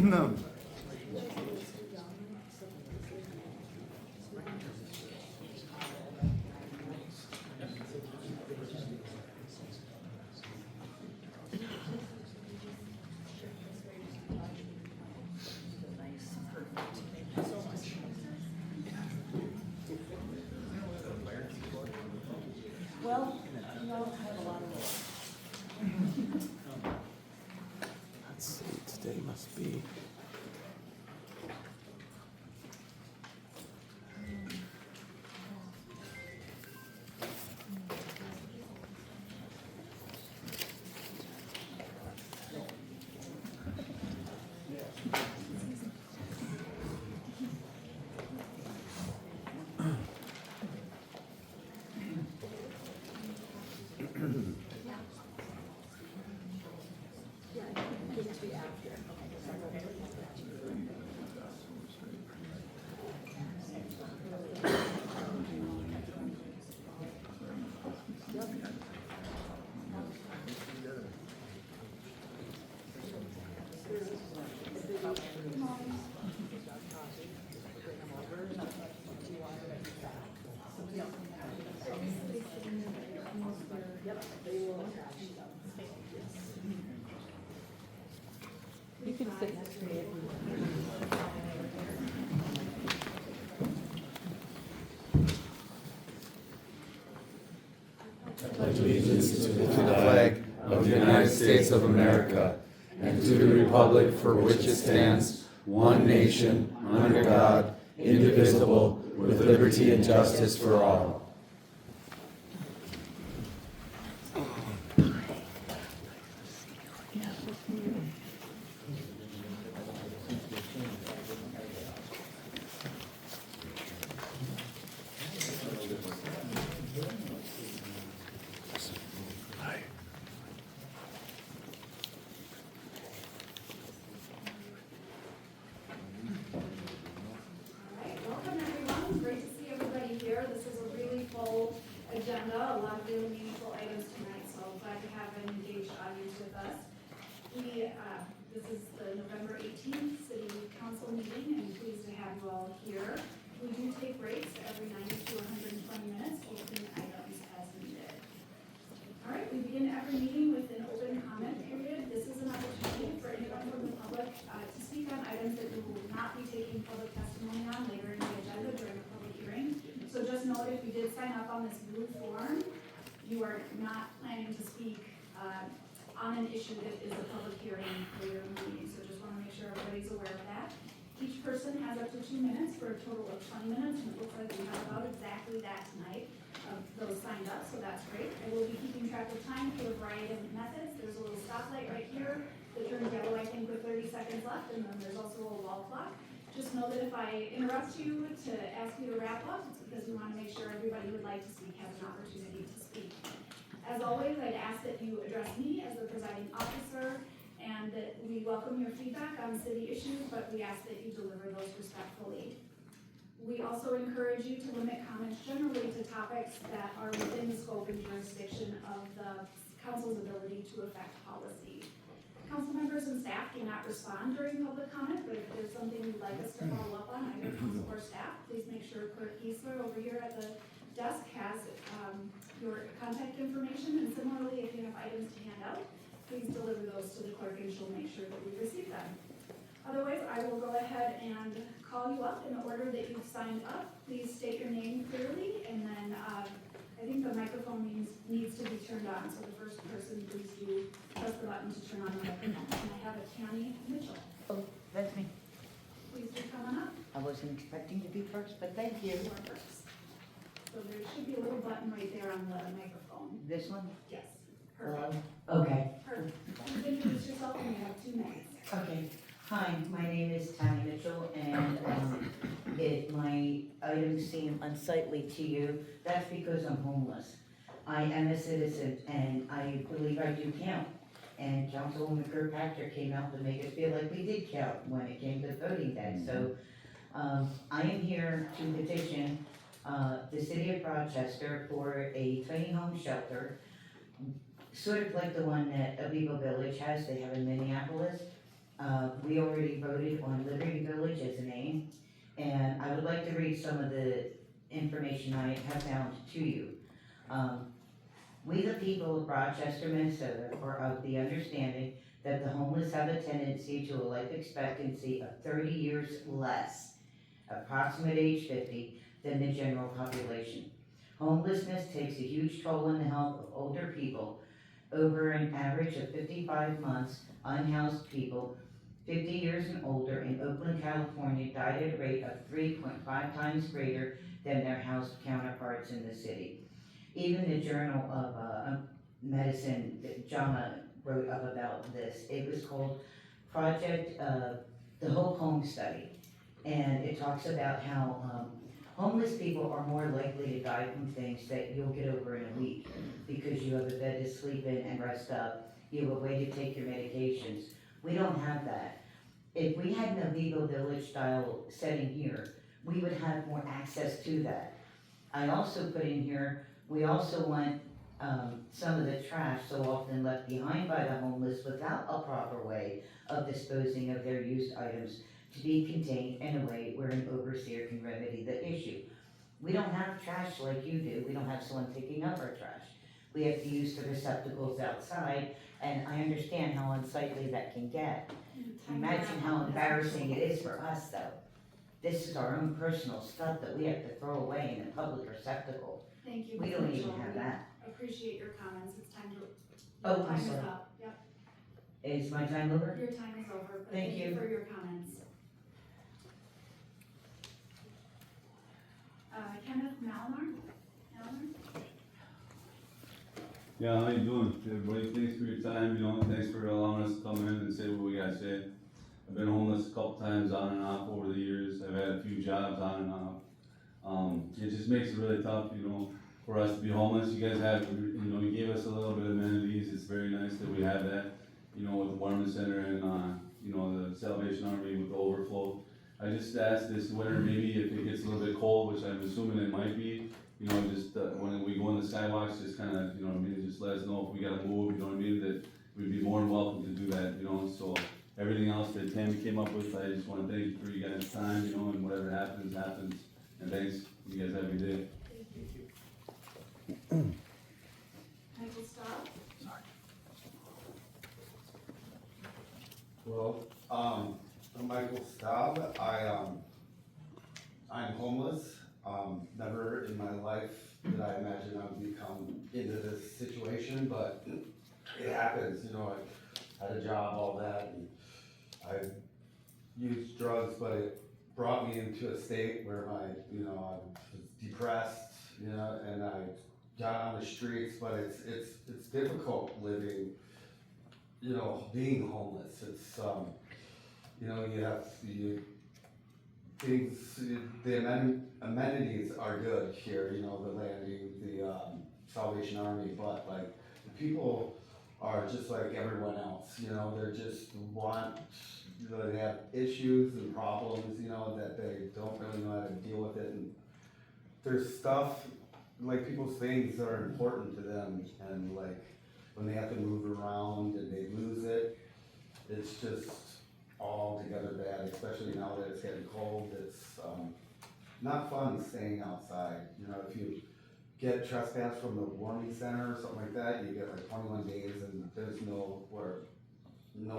No. Well, you all have a lot of work. Let's see, today must be. You can sit next to me if you Pledge allegiance to the flag of the United States of America and to the republic for which it stands, one nation, under God, indivisible, with liberty and justice for all. Welcome everyone. Great to see everybody here. This is a really full agenda, a lot of really meaningful items tonight, so I'm glad to have an engaged audience with us. This is the November 18th City Council meeting, and pleased to have you all here. We do take breaks every 90 to 120 minutes, opening items as needed. All right, we begin every meeting with an open comment period. This is an opportunity for anyone from the public to speak on items that we will not be taking public testimony on later in the agenda during the public hearing. So just note, if you did sign up on this blue form, you are not planning to speak on an issue that is a public hearing later in the meeting. So just want to make sure everybody's aware of that. Each person has up to 2 minutes for a total of 20 minutes, and it looks like we have about exactly that tonight of those signed up, so that's great. I will be keeping track of time through a variety of methods. There's a little stoplight right here that turns yellow, I think, with 30 seconds left, and then there's also a wall clock. Just know that if I interrupt you to ask you to wrap up, it's because we want to make sure everybody who would like to speak has an opportunity to speak. As always, I'd ask that you address me as the presiding officer, and that we welcome your feedback on city issues, but we ask that you deliver those respectfully. We also encourage you to limit comments generally to topics that are within the scope and jurisdiction of the council's ability to affect policy. Council members and staff do not respond during public comment, but if there's something you'd like us to follow up on, either council or staff, please make sure Clerk Giesler over here at the desk has your contact information, and similarly, if you have items to hand out, please deliver those to the clerk and she'll make sure that we receive them. Otherwise, I will go ahead and call you up in the order that you've signed up. Please state your name clearly, and then I think the microphone needs to be turned on, so the first person, please do press the button to turn on the microphone. And I have a Tammy Mitchell. Oh, that's me. Please do come on up. I wasn't expecting to be first, but thank you. You are first. So there should be a little button right there on the microphone. This one? Yes. Perfect. Okay. Perfect. Please introduce yourself, and you have 2 minutes. Okay. Hi, my name is Tammy Mitchell, and my items seem unsightly to you. That's because I'm homeless. I am a citizen, and I believe I do count. And Councilwoman Kirkpatrick came out to make us feel like we did count when it came to voting day. So I am here to petition the city of Rochester for a tiny home shelter, sort of like the one that Aviva Village has. They have in Minneapolis. We already voted on Liberty Village as a name, and I would like to read some of the information I have found to you. We, the people of Rochester, Minnesota, are of the understanding that the homeless have a tendency to a life expectancy of 30 years less, approximate age 50, than the general population. Homelessness takes a huge toll on the health of older people. Over an average of 55 months, unhoused people 50 years and older in Oakland, California died at a rate of 3.5 times greater than their housed counterparts in the city. Even the Journal of Medicine, JAMA, wrote up about this. It was called Project, the Hope Home Study. And it talks about how homeless people are more likely to die from things that you'll get over in a week because you have a bed to sleep in and rest up. You have a way to take your medications. We don't have that. If we had an Amigo Village style setting here, we would have more access to that. I also put in here, we also want some of the trash so often left behind by the homeless without a proper way of disposing of their used items to be contained in a way where an overseer can remedy the issue. We don't have trash like you do. We don't have someone picking up our trash. We have to use the receptacles outside, and I understand how unsightly that can get. Imagine how embarrassing it is for us, though. This is our own personal stuff that we have to throw away in a public receptacle. Thank you. We Ms. don't even Mitchell. have that. Appreciate your comments. It's time to, Oh, your I'm time is sorry. up. Yep, Is my time over? your time is over, but Thank thank you you. for your comments. Kenneth Malnar? Yeah, how you doing, everybody? Thanks for your time, thanks for allowing us to come in and say what we gotta say. I've been homeless a couple times on and off over the years. I've had a few jobs on and off. It just makes it really tough, for us to be homeless. You guys have, you gave us a little bit of amenities. It's very nice that we have that, with the Warming Center and, the Salvation Army with the overflow. I just asked this winter, maybe if it gets a little bit cold, which I'm assuming it might be, just when we go on the sidewalks, just kind of, just let us know if we gotta move, that we'd be more than welcome to do that, so everything else that Tammy came up with, I just wanna thank you for you guys' time, and whatever happens, happens, and thanks, you guys have a good day. Michael Staub? Well, I'm Michael Staub. I'm homeless. Never in my life did I imagine I would become into this situation, but it happens, I had a job, all that, and I used drugs, but it brought me into a state where I was depressed, and I got on the streets, but it's difficult living, being homeless. It's, the amenities are good here, the landing, the Salvation Army, but like the people are just like everyone else, they're just they have issues and problems, that they don't really know how to deal with it, and there's stuff, like people's things that are important to them, and like when they have to move around and they lose it, it's just all together bad, especially now that it's getting cold. It's not fun staying outside. If you get trespassed from the warming center or something like that, you get like 21 days and there's no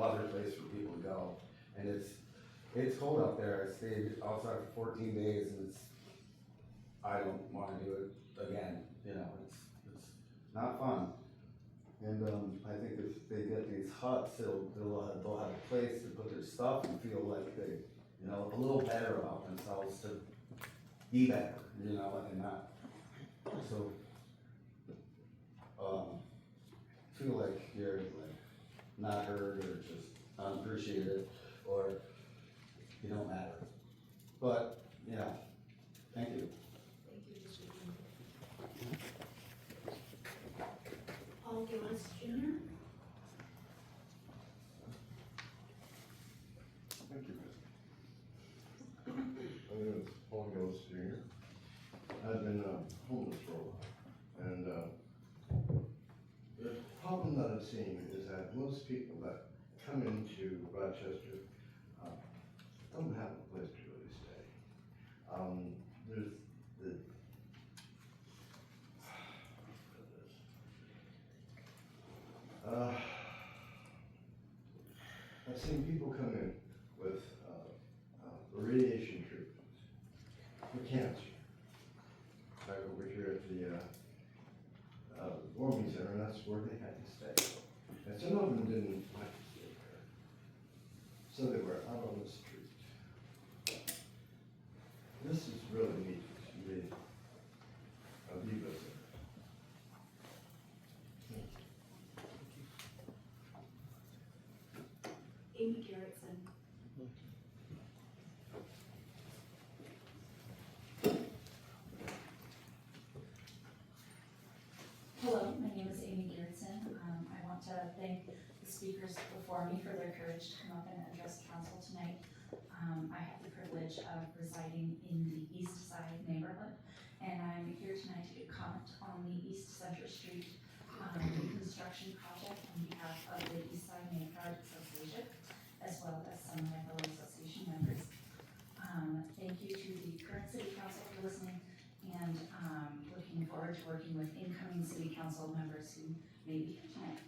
other place for people to go. And it's cold out there. I stayed outside for 14 days and I don't want to do it again. It's not fun. And I think if they get these huts, they'll have a place to put their stuff and feel like they, a little better about themselves, to be better, and not, so, feel like you're like not heard or just unappreciated or you don't matter. But, thank you. Thank you for speaking. Paul Gillis Jr.? Thank you, Miss. My name is Paul Gillis Jr. I've been homeless for a while, and the problem that I've seen is that most people that come into Rochester, don't have a place to really stay. There's the, I've seen people come in with radiation treatments for cancer. Back over here at the warming center, and that's where they had to stay. And some of them didn't like to stay there, so they were out on the street. This is really neat to be a Viva Center. Amy Garrettson. Hello, my name is Amy Garrettson. I want to thank the speakers before me for their courage to come up and address council tonight. I have the privilege of residing in the East Side neighborhood, and I'm here tonight to comment on the East Center Street reconstruction project on behalf of the East Side Neighborhood Association, as well as some of my fellow association members. Thank you to the current city council for listening, and looking forward to working with incoming city council members who may be here tonight.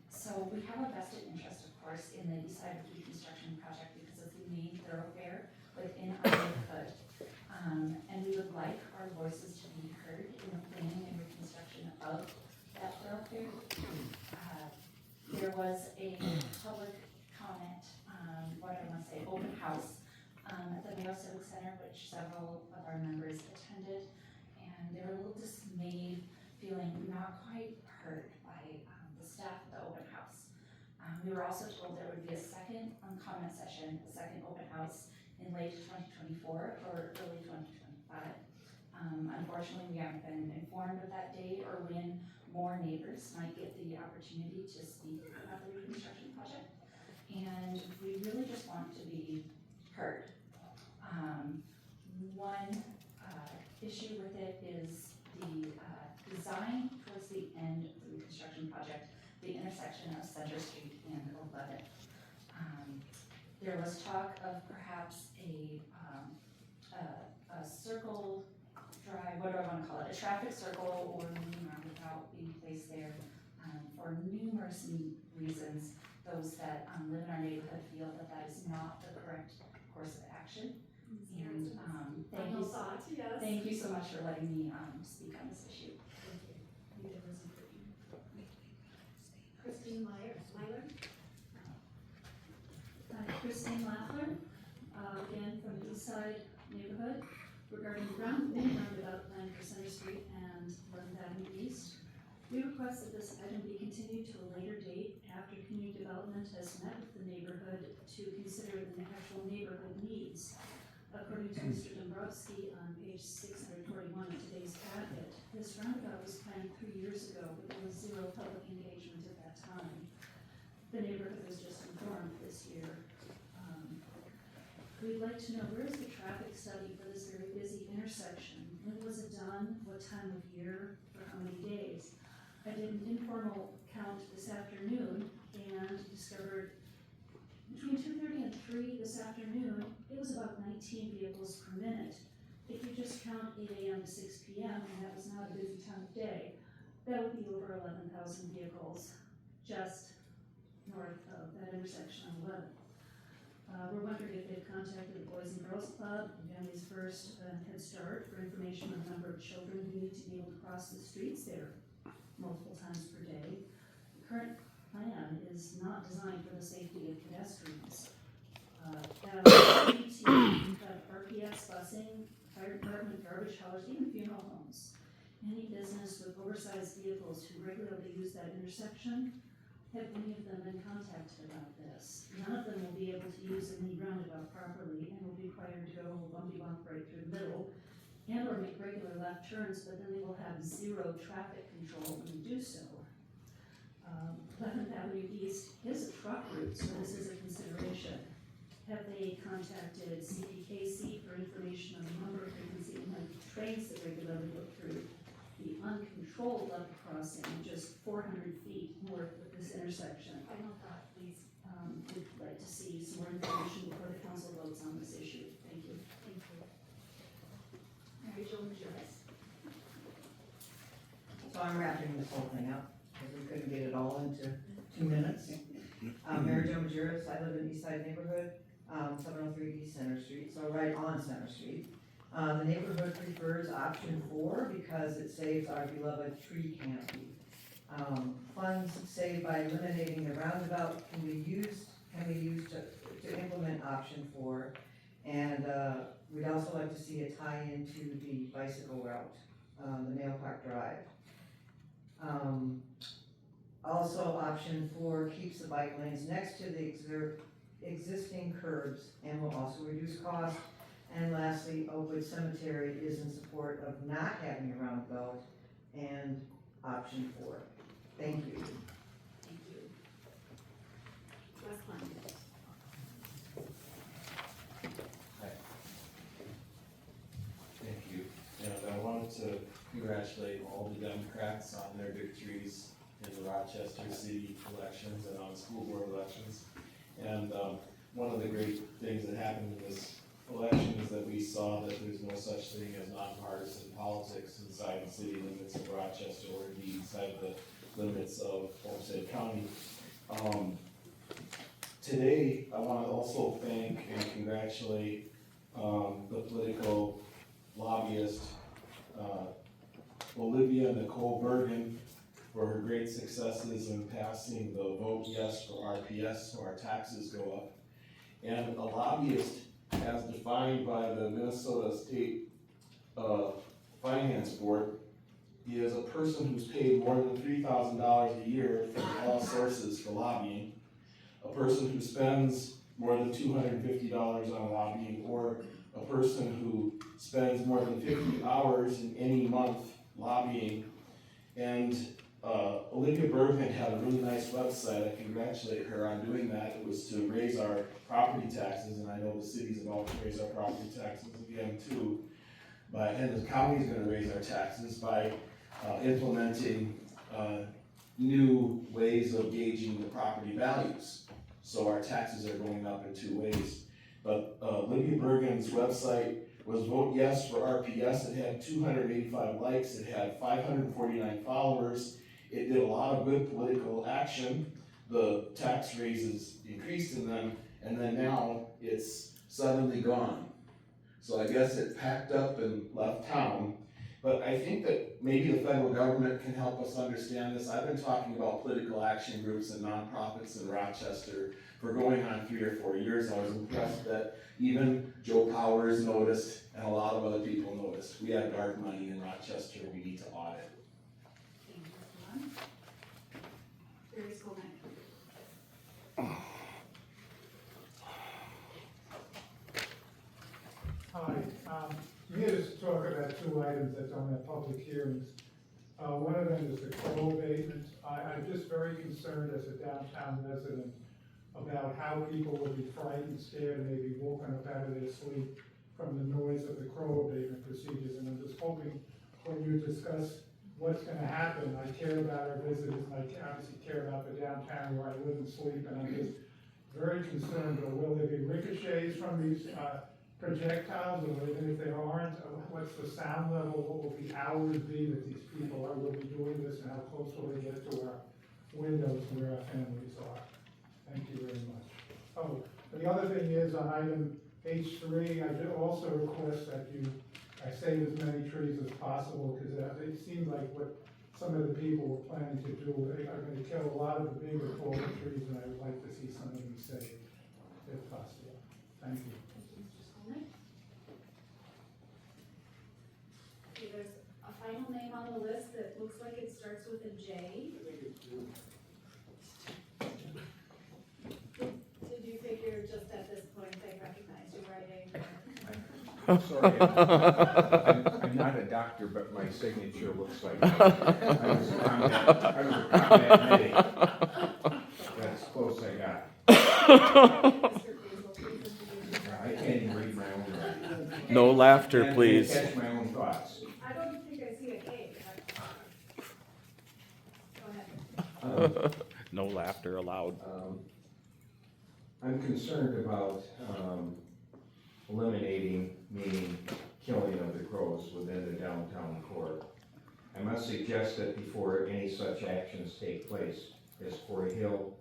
So we have a vested interest, of course, in the East Side reconstruction project because it's the main thoroughfare within our neighborhood. And we would like our voices to be heard in the planning and reconstruction of that thoroughfare. There was a public comment, open house at the Mayo Civic Center, which several of our members attended, and they were a little dismayed, feeling not quite heard by the staff at the open house. We were also told there would be a second comment session, a second open house in late 2024 or early 2025. Unfortunately, we haven't been informed of that date or when more neighbors might get the opportunity to speak about the reconstruction project. And we really just want to be heard. One issue with it is the design towards the end of the reconstruction project, the intersection of Center Street and 11th. There was talk of perhaps a circle drive, what do I want to call it, a traffic circle or moving roundabout being placed there for numerous reasons. Those that live in our neighborhood feel that that is not the correct course of action. And thank you so much for letting me speak on this issue. Christine Myler. Christine Lafler, again from the East Side neighborhood, regarding the main roundabout plan for Center Street and 11th Avenue East. We request that this item be continued to a later date after community development has met with the neighborhood to consider the actual neighborhood needs. According to Mr. Dombrowski on page 641 of today's packet, this roundabout was planned 3 years ago, but there was zero public engagement at that time. The neighborhood was just informed this year. We'd like to know, where is the traffic study for this very busy intersection? When was it done? What time of year? For how many days? I did an informal count this afternoon and discovered between 2:30 and 3 this afternoon, it was about 19 vehicles per minute. If you just count 8 a.m. to 6 p.m., and that was not a busy time of day, that would be over 11,000 vehicles just north of that intersection on 11th. We're wondering if they've contacted the Boys and Girls Club and Families First Head Start for information on the number of children who need to be able to cross the streets there multiple times per day. The current plan is not designed for the safety of pedestrians. RPS busing, fire department, garbage haulers, even funeral homes. Any business with oversized vehicles who regularly use that intersection, have any of them been contacted about this? None of them will be able to use any roundabout properly and will be required to go bumpy bump right through the middle and or make regular left turns, but then they will have zero traffic control when you do so. 11th Avenue East is a truck route, so this is a consideration. Have they contacted CPKC for information on the number, frequency, and length of trains that regularly go through the uncontrolled level crossing just 400 feet north of this intersection? I want that, please. like to see some more information before the council votes on this issue. Thank you. Thank you. Mary Jo Majerus. So I'm wrapping this whole thing up, because we couldn't get it all into 2 minutes. Mary Jo Majerus, I live in East Side neighborhood, 703 East Center Street, so right on Center Street. The neighborhood prefers option 4 because it saves our beloved tree canopy. Funds saved by eliminating the roundabout can be used to implement option 4. And we'd also like to see a tie into the bicycle route, the Nail Park Drive. Also, option 4 keeps the bike lanes next to the existing curbs and will also reduce cost. And lastly, Oakwood Cemetery is in support of not having a roundabout and option 4. Thank you. Thank you. Wes Lund. Thank you. And I wanted to congratulate all the Democrats on their victories in the Rochester city elections and on school board elections. And one of the great things that happened in this election is that we saw that there's no such thing as nonpartisan politics inside the city limits of Rochester or indeed inside the limits of Homestead County. Today, I want to also thank and congratulate the political lobbyist Olivia Nicole Bergen for her great successes in passing the Vote Yes for RPS so our taxes go up. And a lobbyist, as defined by the Minnesota State Finance Board, is a person who's paid more than $3,000 a year from all sources for lobbying, a person who spends more than $250 on lobbying, or a person who spends more than 50 hours in any month lobbying. And Olivia Bergman had a really nice website. I congratulate her on doing that. It was to raise our property taxes, and I know the city's about to raise our property taxes again too. And the county's gonna raise our taxes by implementing new ways of gauging the property values. So our taxes are going up in 2 ways. But Olivia Bergen's website was Vote Yes for RPS. It had 285 likes. It had 549 followers. It did a lot of good political action. The tax raises increased in them, and then now it's suddenly gone. So I guess it packed up and left town. But I think that maybe the federal government can help us understand this. I've been talking about political action groups and nonprofits in Rochester for going on 3 or 4 years. I was impressed that even Joe Powers noticed and a lot of other people noticed. We have dark money in Rochester we need to audit. Thank you, Wes Lund. Barry Skolnick. Hi, I'm here to talk about 2 items that don't have public hearings. One of them is the crow abatement. I'm just very concerned as a downtown resident about how people will be frightened, scared, and maybe woken up out of their sleep from the noise of the crow abatement procedures. And I'm just hoping when you discuss what's gonna happen, I care about our visitors, and I obviously care about the downtown where I live and sleep, and I'm just very concerned, will there be ricochets from these projectiles, or even if there aren't, what's the sound level, what will the hours be that these people will be doing this, and how close will they get to our windows where our families are? Thank you very much. Oh, the other thing is on item H3, I do also request that I save as many trees as possible, because it seems like what some of the people were planning to do, they are going to kill a lot of the bigger fallen trees, and I would like to see some of them saved, if possible. Thank you. Okay, there's a final name on the list that looks like it starts with a J. Did you figure just at this point they recognized your writing? I'm sorry, I'm not a doctor, but my signature looks like it. I was a combat medic. That's close I got. I can't even read my own writing. No laughter, Can't please. catch my own thoughts. I don't think I see a K. Go ahead. No laughter allowed. I'm concerned about, eliminating, meaning killing of the crows within the downtown core. I must suggest that before any such actions take place, as Quarry Hill,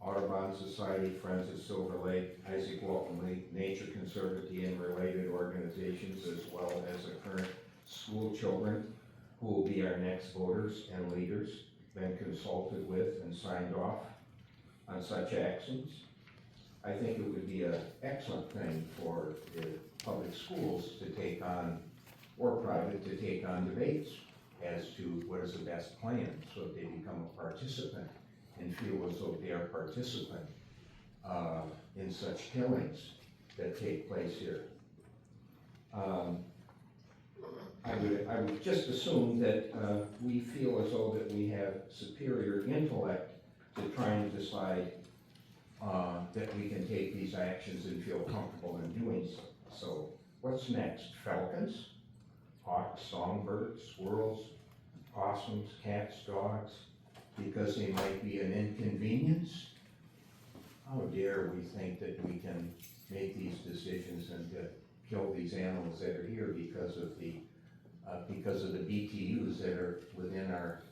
Audubon Society, Friends of Silver Lake, Isaac Walton League, Nature Conservancy and related organizations, as well as the current school children who will be our next voters and leaders, been consulted with and signed off on such actions. I think it would be an excellent thing for the public schools to take on, or private, to take on debates as to what is the best plan, so that they become a participant and feel as though they are participant in such killings that take place here. I would just assume that we feel as though that we have superior intellect to try and decide that we can take these actions and feel comfortable in doing so. So what's next? Falcons, hawks, songbirds, squirrels, possums, cats, dogs, because they might be an inconvenience? How dare we think that we can make these decisions and to kill these animals that are here because of the BTUs that are within our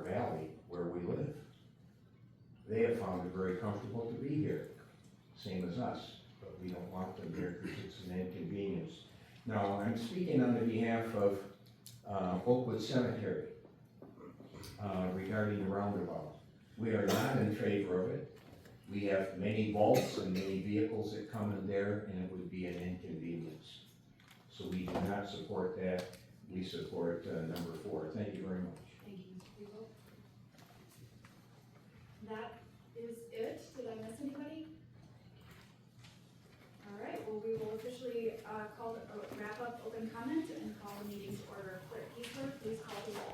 valley where we live. They have found it very comfortable to be here, same as us, but we don't want them here because it's an inconvenience. Now, I'm speaking on the behalf of Oakwood Cemetery regarding the roundabout. We are not in favor of it. We have many vaults and many vehicles that come in there, and it would be an inconvenience. So we do not support that. We support number 4. Thank you very much.